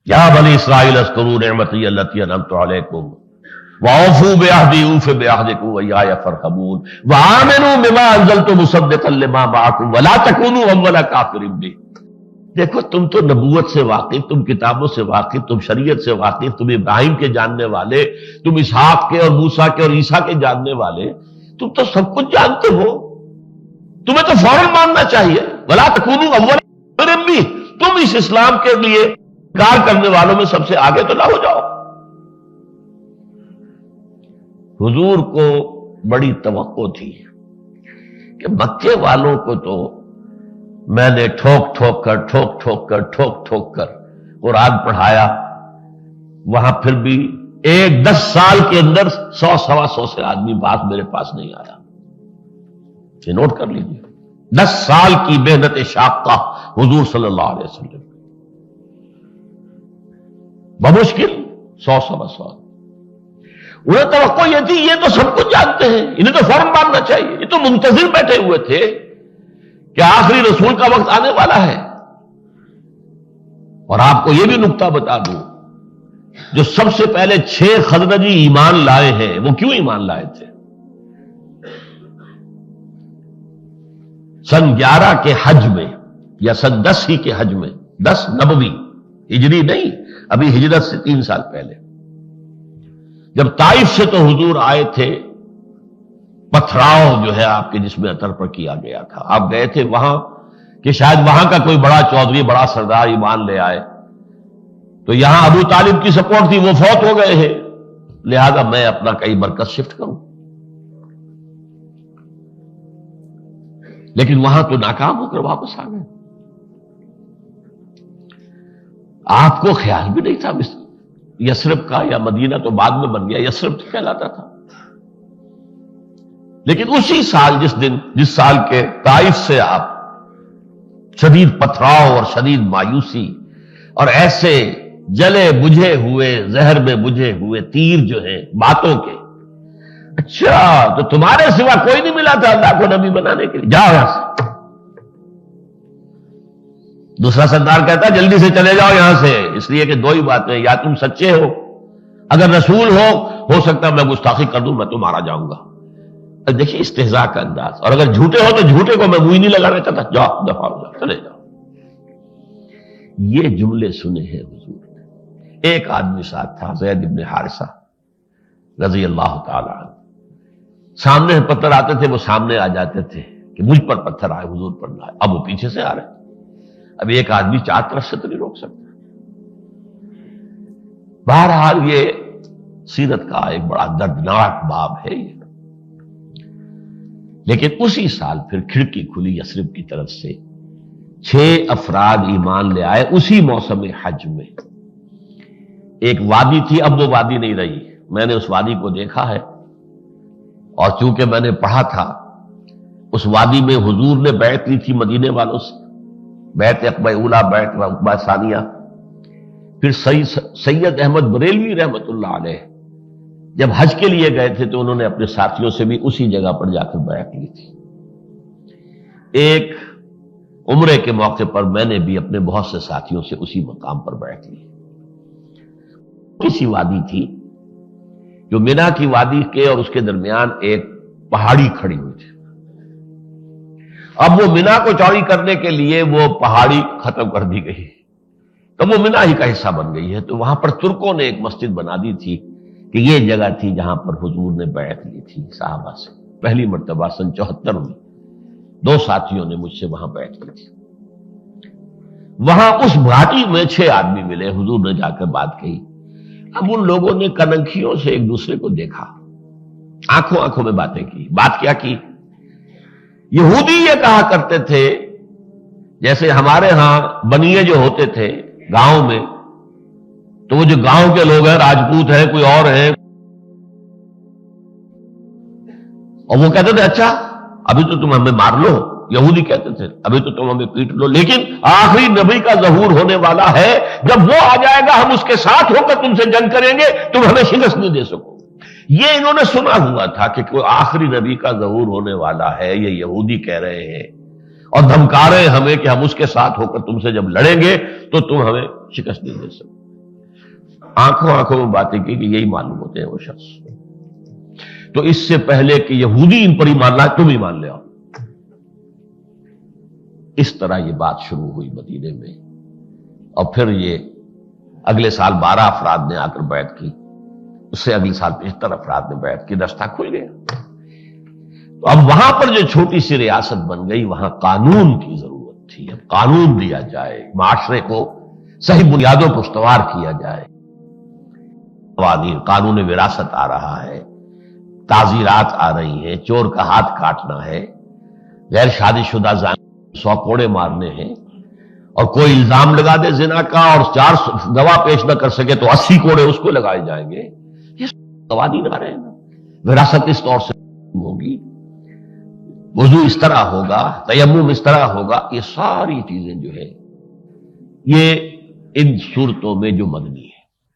یا بنی اسرائیل اذکروا نعمتی التی انعمت علیکم وَأَوْفُوا بِعَهْدِي أُوفِ بِعَهْدِكُمْ وَإِيَّايَ فَارْهَبُونِ وَآمِنُوا بِمَا أَنزَلْتُ مُصَدِّقًا لِمَا مَعَكُمْ وَلَا تَكُونُوا أَوَّلَ كَافِرٍ بِهِ۔ دیکھو تم تو نبوت سے واقف، تم کتابوں سے واقف، تم شریعت سے واقف، تم ابراہیم کے جاننے والے، تم اسحاق کے اور موسیٰ کے اور عیسیٰ کے جاننے والے، تم تو سب کچھ جانتے ہو، تمہیں تو فوراً ماننا چاہیے۔ وَلَا تَكُونُوا أَوَّلَ كَافِرٍ بِهِ، تم اس اسلام کے لیے انکار کرنے والوں میں سب سے آگے تو نہ ہو جاؤ۔ حضور کو بڑی توقع تھی کہ مکے والوں کو تو میں نے ٹھوک ٹھوک کر قرآن پڑھایا، وہاں پھر بھی 10 سال کے اندر 100 سوا 100 سے آدمی بات میرے پاس نہیں آیا۔ یہ نوٹ کر لیجیے، 10 سال کی محنت شاقہ حضور صلی اللہ علیہ وسلم، بمشکل 100 سوا 100۔ انہیں توقع یہ تھی یہ تو سب کچھ جانتے ہیں، انہیں تو فوراً ماننا چاہیے، یہ تو منتظر بیٹھے ہوئے تھے کہ آخری رسول کا وقت آنے والا ہے۔ اور آپ کو یہ بھی نکتہ بتا دوں، جو سب سے پہلے 6 خزرجی ایمان لائے ہیں، وہ کیوں ایمان لائے تھے؟ سن 11 کے حج میں یا سن 10 ہی کے حج میں، 10 نبوی، ہجری نہیں، ابھی ہجرت سے 3 سال پہلے، جب طائف سے تو حضور آئے تھے، پتھراؤ جو ہے آپ کے جسم اطہر پر کیا گیا تھا، آپ گئے تھے وہاں کہ شاید وہاں کا کوئی بڑا چودھری، بڑا سردار ایمان لے آئے، تو یہاں ابو طالب کی سپورٹ تھی، وہ فوت ہو گئے ہیں، لہذا میں اپنا کئی مرکز شفٹ کروں، لیکن وہاں تو ناکام ہو کر واپس آ گئے۔ آپ کو خیال بھی نہیں تھا یثرب کا، یا مدینہ تو بعد میں بن گیا، یثرب تو کہلاتا تھا، لیکن اسی سال جس سال کے طائف سے آپ شدید پتھراؤ اور شدید مایوسی اور ایسے جلے بجھے ہوئے، زہر میں بجھے ہوئے تیر جو ہیں باتوں کے، اچھا تو تمہارے سوا کوئی نہیں ملا تھا اللہ کو نبی بنانے کے لیے، جاؤ یہاں سے۔ دوسرا سردار کہتا جلدی سے چلے جاؤ یہاں سے، اس لیے کہ 2 ہی باتیں، یا تم سچے ہو، اگر رسول ہو سکتا میں گستاخی کر دوں، میں تو مارا جاؤں گا۔ دیکھیے استہزاء کا انداز، اور اگر جھوٹے ہو تو جھوٹے کو میں منہ ہی نہیں لگانا چاہتا، جاؤ دفعہ ہو جاؤ، چلے جاؤ۔ یہ جملے سنے ہیں حضور نے۔ ایک آدمی ساتھ تھا، زید بن حارثہ رضی اللہ تعالی عنہ، سامنے پتھر آتے تھے، وہ سامنے آ جاتے تھے کہ مجھ پر پتھر آئے، حضور پر نہ آئے، اب وہ پیچھے سے آ رہے ہیں، اب ایک آدمی 4 طرف سے تو نہیں روک سکتا۔ بہرحال یہ سیرت کا ایک بڑا دردناک باب ہے یہ، لیکن اسی سال پھر کھڑکی کھلی یثرب کی طرف سے، 6 افراد ایمان لے آئے اسی موسم حج میں۔ ایک وادی تھی، اب وہ وادی نہیں رہی، میں نے اس وادی کو دیکھا ہے، اور چونکہ میں نے پڑھا تھا اس وادی میں حضور نے بیعت لی تھی مدینے والوں سے، بیعت عقبہ اولا، بیعت عقبہ ثانیہ۔ پھر سید احمد بریلوی رحمت اللہ علیہ جب حج کے لیے گئے تھے تو انہوں نے اپنے ساتھیوں سے بھی اسی جگہ پر جا کر بیعت لی تھی۔ ایک عمرے کے موقع پر میں نے بھی اپنے بہت سے ساتھیوں سے اسی مقام پر بیعت لی۔ کسی وادی تھی جو مینا کی وادی کے اور اس کے درمیان ایک پہاڑی کھڑی ہوئی تھی، اب وہ مینا کو چوڑی کرنے کے لیے وہ پہاڑی ختم کر دی گئی، تو وہ مینا ہی کا حصہ بن گئی ہے، تو وہاں پر ترکوں نے ایک مسجد بنا دی تھی کہ یہ جگہ تھی جہاں پر حضور نے بیعت لی تھی صحابہ سے، پہلی مرتبہ سن 74 میں 2 ساتھیوں نے مجھ سے وہاں بیعت کی تھی۔ وہاں اس گھاٹی میں 6 آدمی ملے، حضور نے جا کر بات کہی، اب ان لوگوں نے کنکھیوں سے ایک دوسرے کو دیکھا، آنکھوں میں باتیں کی۔ بات کیا کی؟ یہودی یہ کہا کرتے تھے، جیسے ہمارے ہاں بنیے جو ہوتے تھے گاؤں میں، تو وہ جو گاؤں کے لوگ ہیں، راجپوت ہیں، کوئی اور ہیں، اور وہ کہتے تھے اچھا ابھی تو تم ہمیں مار لو، یہودی کہتے تھے ابھی تو تم ہمیں پیٹ لو، لیکن آخری نبی کا ظہور ہونے والا ہے، جب وہ آ جائے گا ہم اس کے ساتھ ہو کر تم سے جنگ کریں گے، تم ہمیں شکست نہیں دے سکو۔ یہ انہوں نے سنا ہوا تھا کہ کوئی آخری نبی کا ظہور ہونے والا ہے، یہ یہودی کہہ رہے ہیں اور دھمکا رہے ہیں ہمیں کہ ہم اس کے ساتھ ہو کر تم سے جب لڑیں گے تو تم ہمیں شکست نہیں دے سکو۔ آنکھوں آنکھوں میں باتیں کی کہ یہی معلوم ہوتے ہیں وہ شخص. تو اس سے پہلے کہ یہودی ان پر ایمان لائے تم ایمان لے آؤ. اس طرح یہ بات شروع ہوئی مدینے میں، اور پھر یہ اگلے سال 12 افراد نے آ کر بیعت کی، اس سے اگلے سال 75 افراد نے بیعت کی، رستہ کھل گیا. تو اب وہاں پر جو چھوٹی سی ریاست بن گئی وہاں قانون کی ضرورت تھی. اب قانون دیا جائے، معاشرے کو صحیح بنیادوں پر استوار کیا جائے. قوانین، قانون وراثت آ رہا ہے، تعزیرات آ رہی ہیں، چور کا ہاتھ کاٹنا ہے، غیر شادی شدہ زانی 100 کوڑے مارنے ہیں، اور کوئی الزام لگا دے زنا کا اور 4 گواہ پیش نہ کر سکے تو 80 کوڑے اس کو لگائے جائیں گے. یہ قوانین آ رہے ہیں نا. وراثت اس طور سے ہوگی، وضو اس طرح ہوگا، تیمم اس طرح ہوگا. یہ ساری چیزیں جو ہے یہ ان صورتوں میں جو مدنی ہے.